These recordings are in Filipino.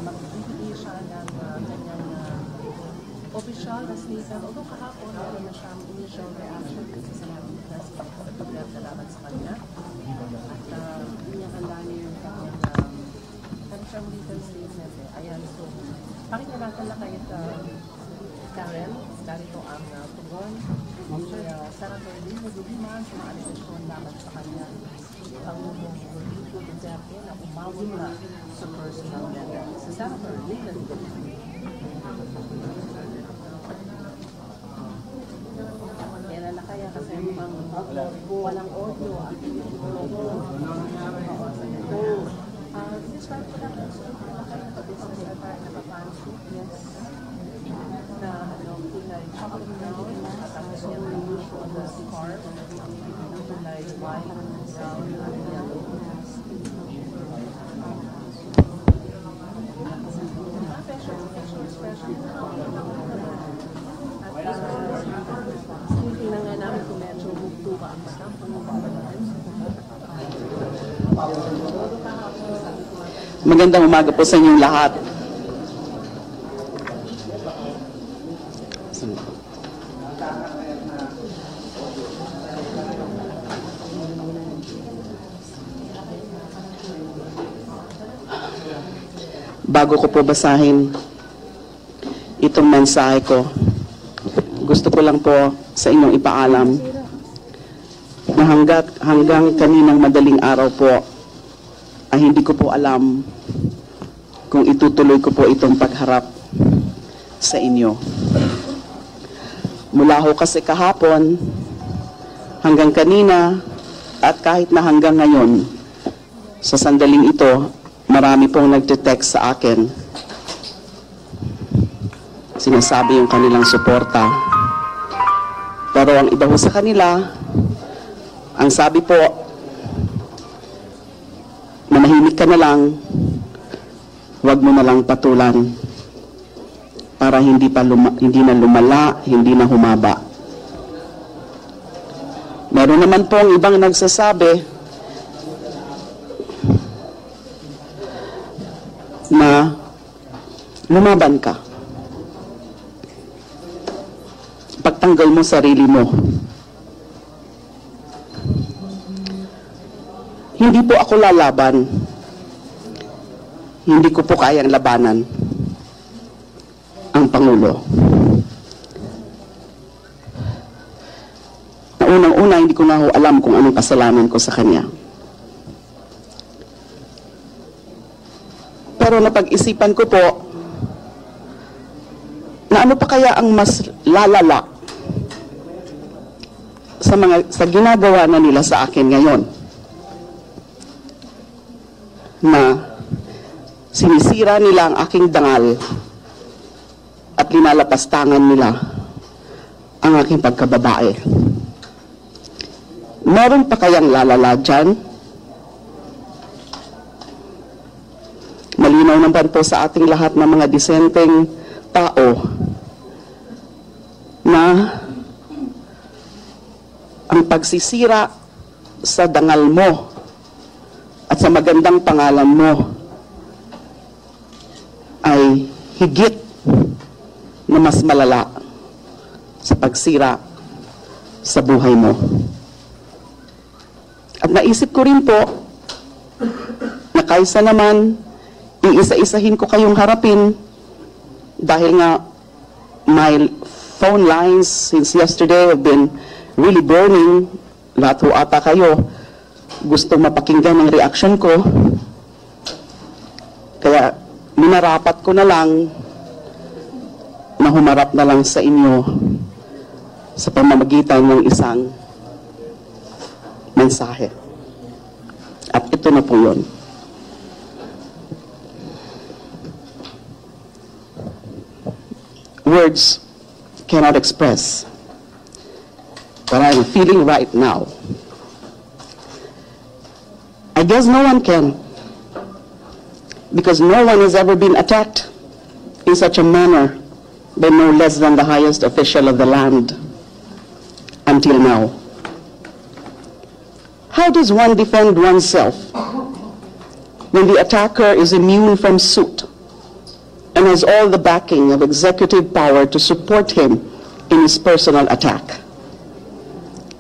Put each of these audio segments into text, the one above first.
magbibigay siya ng kanyang official na statement. Although kahapon, meron na siyang initial reaction kasi sa mga witness na problema laban sa kanya. At inyakalani yung kanyang siyang written statement. Ayan, so pakinggan natin na kahit Karen, narito ang tugon ni Senator Lino Duliman sa mga alisasyon laban sa kanya. Pangulong Rodrigo Duterte na umawag na sa personal matter. Si Senator Lino Duliman. Kaya na kaya kasi mukhang walang audio at describe ko lang ang business attire na papansin. Yes. Na kulay chocolate brown at tapos yung usual na scarf na kulay white, brown, at yellow. Facial expression. At tingnan nga namin kung medyo bugto ka ang stamp. Magandang umaga po sa inyong lahat. Bago ko po basahin itong mensahe ko, gusto ko lang po sa inyong ipaalam na hanggang kaninang madaling araw po ay hindi ko po alam kung itutuloy ko po itong pagharap sa inyo. Mula ho kasi kahapon hanggang kanina at kahit na hanggang ngayon sa sandaling ito, marami pong nagte-text sa akin. Sinasabi yung kanilang suporta. Pero ang iba ho sa kanila, ang sabi po, manahimik ka na lang, huwag mo na lang patulan para hindi na lumala, hindi na humaba. Meron naman po ang ibang nagsasabi na lumaban ka. Pagtanggal mo sarili mo. Hindi po ako lalaban. Hindi ko po kayang labanan ang Pangulo. Unang-una, hindi ko na ho alam kung anong kasalanan ko sa kanya. Pero napag-isipan ko po na ano pa kaya ang mas lalala sa ginagawa na nila sa akin ngayon. Na sinisira nila ang aking dangal at linalapastangan nila ang aking pagkababae. Meron pa kayang lalala dyan? Malinaw naman po sa ating lahat ng mga disenteng tao na ang pagsisira sa dangal mo at sa magandang pangalan mo ay higit na mas malala sa pagsira sa buhay mo. At naisip ko rin po na kaysa naman iisa-isahin ko kayong harapin dahil nga my phone lines since yesterday have been really burning. Lahat ho ata kayo gustong mapakinggan ang reaction ko. Kaya minarapat ko na lang na humarap na lang sa inyo sa pamamagitan ng isang mensahe. At ito na po yun. Words cannot express what I'm feeling right now. I guess no one can, because no one has ever been attacked in such a manner by no less than the highest official of the land until now. How does one defend oneself when the attacker is immune from suit and has all the backing of executive power to support him in his personal attack?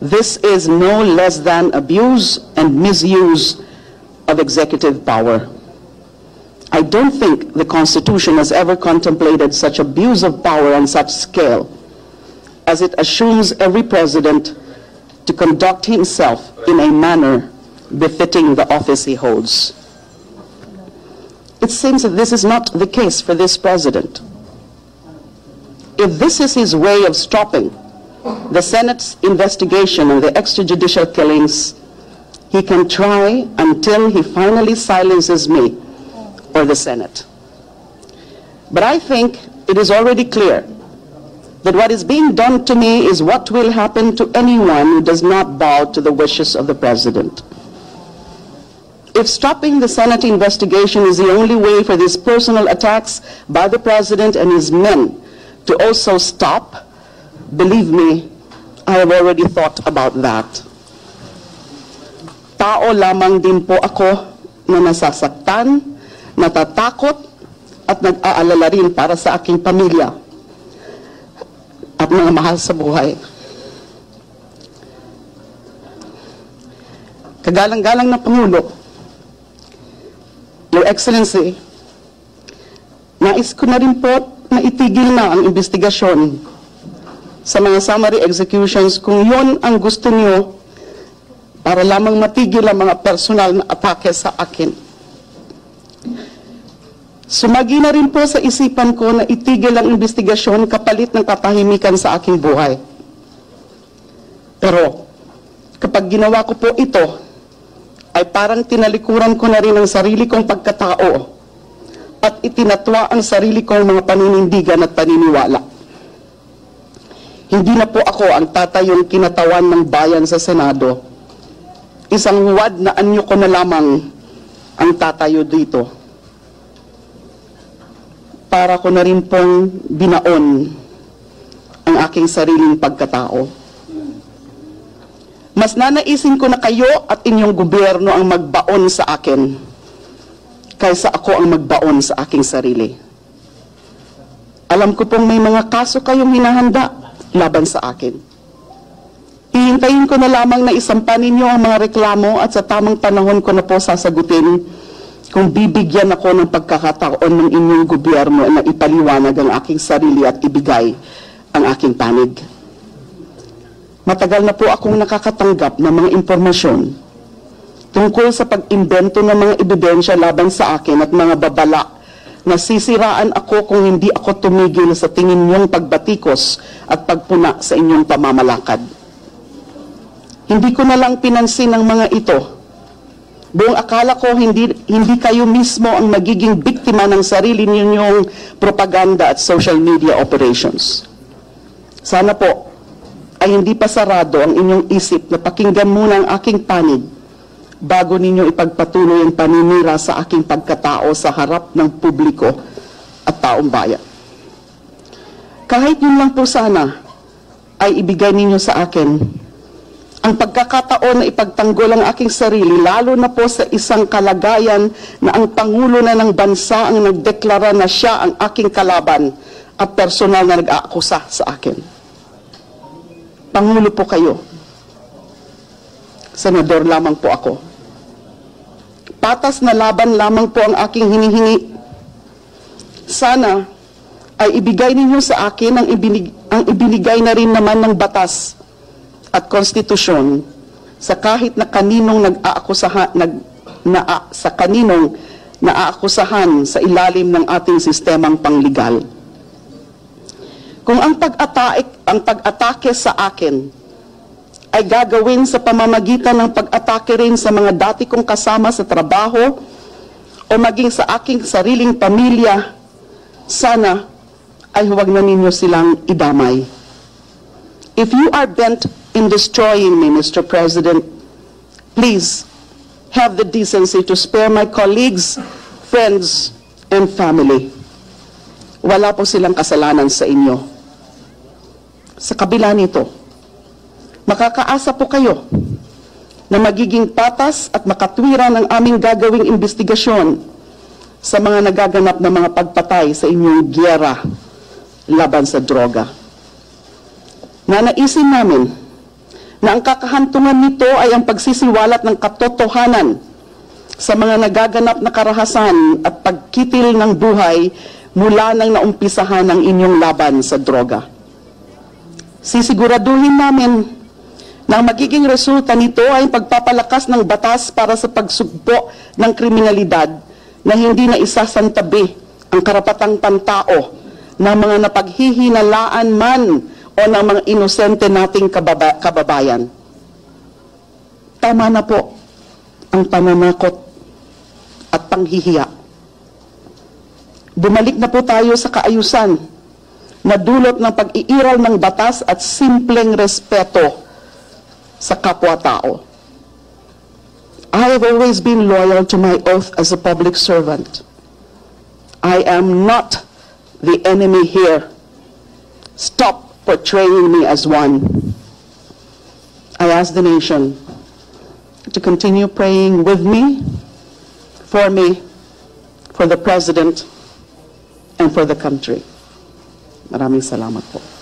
This is no less than abuse and misuse of executive power. I don't think the Constitution has ever contemplated such abuse of power on such scale, as it assumes every president to conduct himself in a manner befitting the office he holds. It seems that this is not the case for this president. If this is his way of stopping the Senate's investigation of the extrajudicial killings, he can try until he finally silences me or the Senate. But I think it is already clear that what is being done to me is what will happen to anyone who does not bow to the wishes of the president. If stopping the Senate investigation is the only way for these personal attacks by the president and his men to also stop, believe me, I have already thought about that. Tao lamang din po ako na nasasaktan, natatakot, at nag-aalala rin para sa aking pamilya at mga mahal sa buhay. Kagalang-galang na Pangulo, Your Excellency, nais ko na rin po na itigil na ang investigasyon sa mga summary executions kung yon ang gusto niyo para lamang matigil ang mga personal na atake sa akin. Sumagi na rin po sa isipan ko na itigil ang investigasyon kapalit ng katahimikan sa aking buhay. Pero kapag ginawa ko po ito, ay parang tinalikuran ko na rin ang sarili kong pagkatao at itinatwa ang sarili kong mga paninindigan at paniniwala. Hindi na po ako ang tatayong kinatawan ng bayan sa Senado. Isang huwad na anyo ko na lamang ang tatayo dito. Para ko na rin pong binaon ang aking sariling pagkatao. Mas nanaisin ko na kayo at inyong gobyerno ang magbaon sa akin kaysa ako ang magbaon sa aking sarili. Alam ko pong may mga kaso kayong hinahanda laban sa akin. Hihintayin ko na lamang na isampa ninyo ang mga reklamo at sa tamang panahon ko na po sasagutin kung bibigyan ako ng pagkakataon ng inyong gobyerno na ipaliwanag ang aking sarili at ibigay ang aking panig. Matagal na po akong nakakatanggap ng mga impormasyon tungkol sa pag-imbento ng mga ebidensya laban sa akin at mga babala na sisiraan ako kung hindi ako tumigil sa tingin niyong pagbatikos at pagpuna sa inyong pamamalakad. Hindi ko na lang pinansin ang mga ito. Buong akala ko hindi kayo mismo ang magiging biktima ng sarili ninyong propaganda at social media operations. Sana po ay hindi pa sarado ang inyong isip na pakinggan muna ang aking panig bago ninyo ipagpatuloy ang paninira sa aking pagkatao sa harap ng publiko at taong bayan. Kahit yun lang po sana ay ibigay ninyo sa akin ang pagkakataon na ipagtanggol ang aking sarili, lalo na po sa isang kalagayan na ang Pangulo na ng bansa ang nagdeklara na siya ang aking kalaban at personal na nag-aakusa sa akin. Pangulo po kayo. Senador lamang po ako. Patas na laban lamang po ang aking hinihingi. Sana ay ibigay ninyo sa akin ang ibinigay na rin naman ng batas at konstitusyon sa kahit na kaninong naaakusahan sa ilalim ng ating sistemang pangligal. Kung ang pag-atake sa akin ay gagawin sa pamamagitan ng pag-atake rin sa mga dati kong kasama sa trabaho o maging sa aking sariling pamilya, sana ay huwag na ninyo silang idamay. If you are bent in destroying me, Mr. President, please have the decency to spare my colleagues, friends, and family. Wala po silang kasalanan sa inyo. Sa kabila nito, makakaasa po kayo na magiging patas at makatwiran ang aming gagawing investigasyon sa mga nagaganap na mga pagpatay sa inyong giyera laban sa droga. Nanaisin namin na ang kakahantungan nito ay ang pagsisiwalat ng katotohanan sa mga nagaganap na karahasan at pagkitil ng buhay mula nang naumpisahan ang inyong laban sa droga. Sisiguraduhin namin na ang magiging resulta nito ay pagpapalakas ng batas para sa pagsugpo ng kriminalidad na hindi na isasantabi ang karapatang pantao ng mga napaghihinalaan man o ng mga inosente nating kababayan. Tama na po ang pananakot at panghihiya. Bumalik na po tayo sa kaayusan na dulot ng pag-iiral ng batas at simpleng respeto sa kapwa-tao. I have always been loyal to my oath as a public servant. I am not the enemy here. Stop portraying me as one. I ask the nation to continue praying with me, for the President, and for the country. Maraming salamat po.